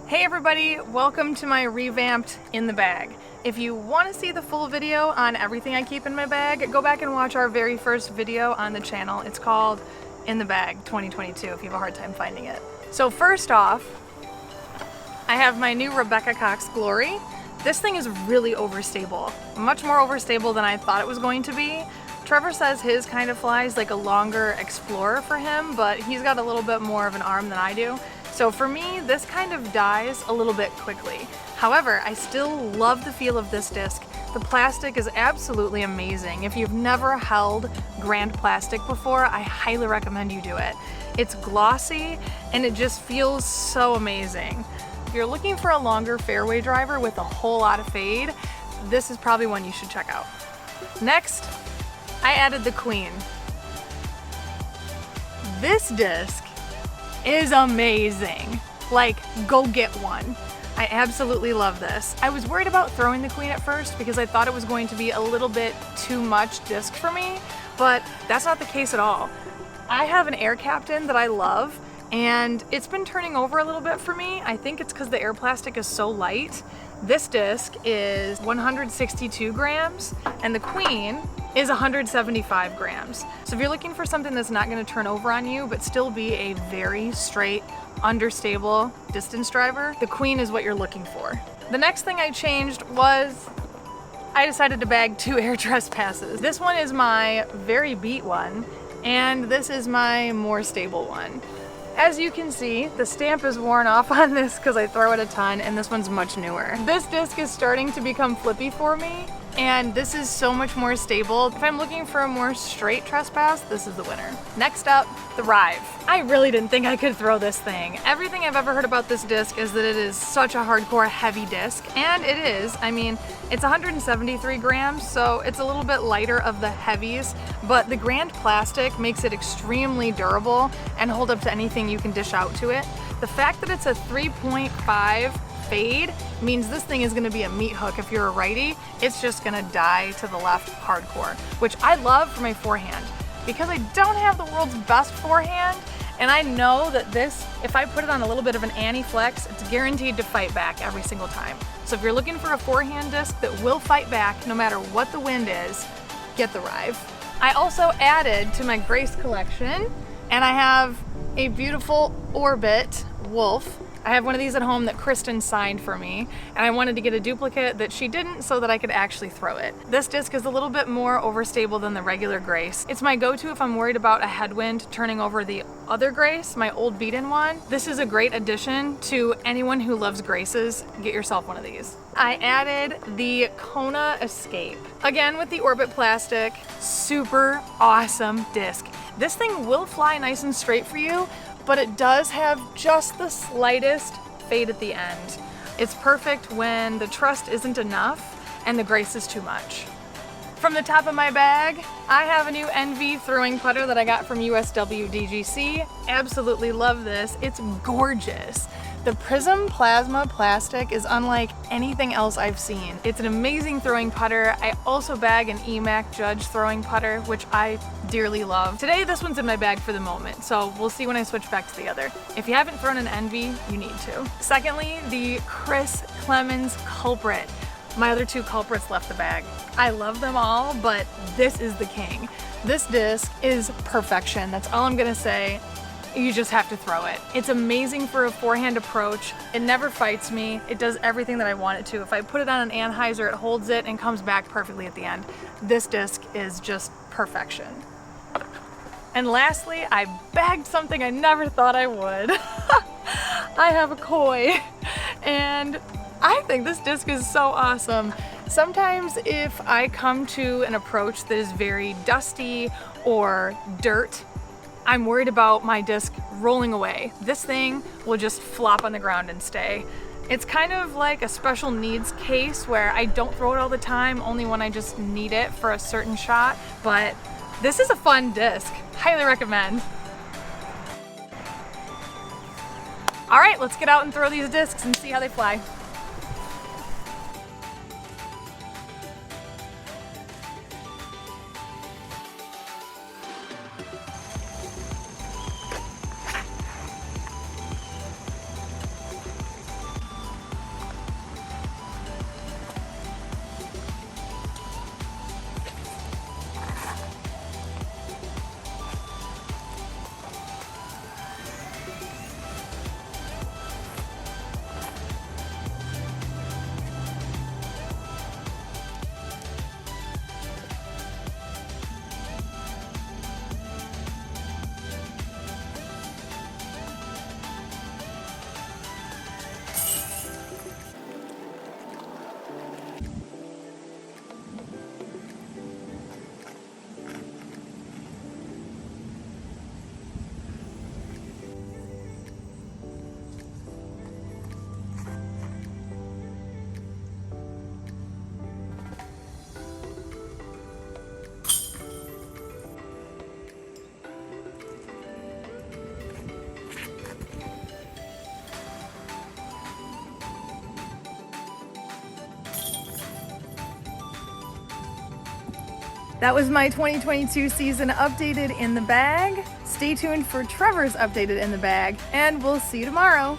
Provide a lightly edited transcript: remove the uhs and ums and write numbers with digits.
Hey everybody, welcome to my revamped In the Bag. If you want to see the full video on everything I keep in my bag, go back and watch our very first video on the channel. It's called In the Bag 2022 if you have a hard time finding it. So first off, I have my new Rebecca Cox Glory. This thing is really overstable, much more overstable than I thought it was going to be. Trevor says his kind of flies like a longer Explorer for him, but he's got a little bit more of an arm than I do. So for me, this kind of dies a little bit quickly. However, I still love the feel of this disc. The plastic is absolutely amazing. If you've never held Grand plastic before, I highly recommend you do it. It's glossy and it just feels so amazing. If you're looking for a longer fairway driver with a whole lot of fade, this is probably one you should check out. Next, I added the Queen. This disc is amazing. Like, go get one. I absolutely love this. I was worried about throwing the Queen at first because I thought it was going to be a little bit too much disc for me, but that's not the case at all. I have an Air Captain that I love, and it's been turning over a little bit for me. I think it's because the air plastic is so light. This disc is 162 grams, and the Queen is 175 grams. So if you're looking for something that's not going to turn over on you, but still be a very straight, understable distance driver, the Queen is what you're looking for. The next thing I changed was I decided to bag 2 air trespasses. This one is my very beat one, and this is my more stable one. As you can see, the stamp is worn off on this because I throw it a ton, and this one's much newer. This disc is starting to become flippy for me, and this is so much more stable. If I'm looking for a more straight trespass, this is the winner. Next up, the Rive. I really didn't think I could throw this thing. Everything I've ever heard about this disc is that it is such a hardcore heavy disc, and it is. I mean, it's 173 grams, so it's a little bit lighter of the heavies, but the Grand plastic makes it extremely durable and hold up to anything you can dish out to it. The fact that it's a 3.5 fade means this thing is going to be a meat hook. If you're a righty, it's just going to die to the left hardcore, which I love for my forehand because I don't have the world's best forehand, and I know that this, if I put it on a little bit of an anti-flex, it's guaranteed to fight back every single time. So if you're looking for a forehand disc that will fight back no matter what the wind is, get the Rive. I also added to my Grace collection, and I have a beautiful Orbit Wolf. I have one of these at home that Kristen signed for me, and I wanted to get a duplicate that she didn't so that I could actually throw it. This disc is a little bit more overstable than the regular Grace. It's my go-to if I'm worried about a headwind turning over the other Grace, my old beat-in one. This is a great addition to anyone who loves Graces. Get yourself one of these. I added the Kona Escape. Again with the Orbit plastic, super awesome disc. This thing will fly nice and straight for you, but it does have just the slightest fade at the end. It's perfect when the trust isn't enough and the Grace is too much. From the top of my bag, I have a new NV throwing putter that I got from USWDGC. Absolutely love this. It's gorgeous. The Prism Plasma plastic is unlike anything else I've seen. It's an amazing throwing putter. I also bag an EMAC Judge throwing putter, which I dearly love. Today, this one's in my bag for the moment, so we'll see when I switch back to the other. If you haven't thrown an NV, you need to. Secondly, the Chris Clemens Culprit. My other 2 culprits left the bag. I love them all, but this is the king. This disc is perfection. That's all I'm gonna say. You just have to throw it. It's amazing for a forehand approach. It never fights me. It does everything that I want it to. If I put it on an Anheuser, it holds it and comes back perfectly at the end. This disc is just perfection. And lastly, I bagged something I never thought I would. I have a Koi, and I think this disc is so awesome. Sometimes if I come to an approach that is very dusty or dirt, I'm worried about my disc rolling away. This thing will just flop on the ground and stay. It's kind of like a special needs case where I don't throw it all the time, only when I just need it for a certain shot, but this is a fun disc. Highly recommend. All right, let's get out and throw these discs and see how they fly. That was my 2022 season updated in the bag. Stay tuned for Trevor's updated in the bag, and we'll see you tomorrow.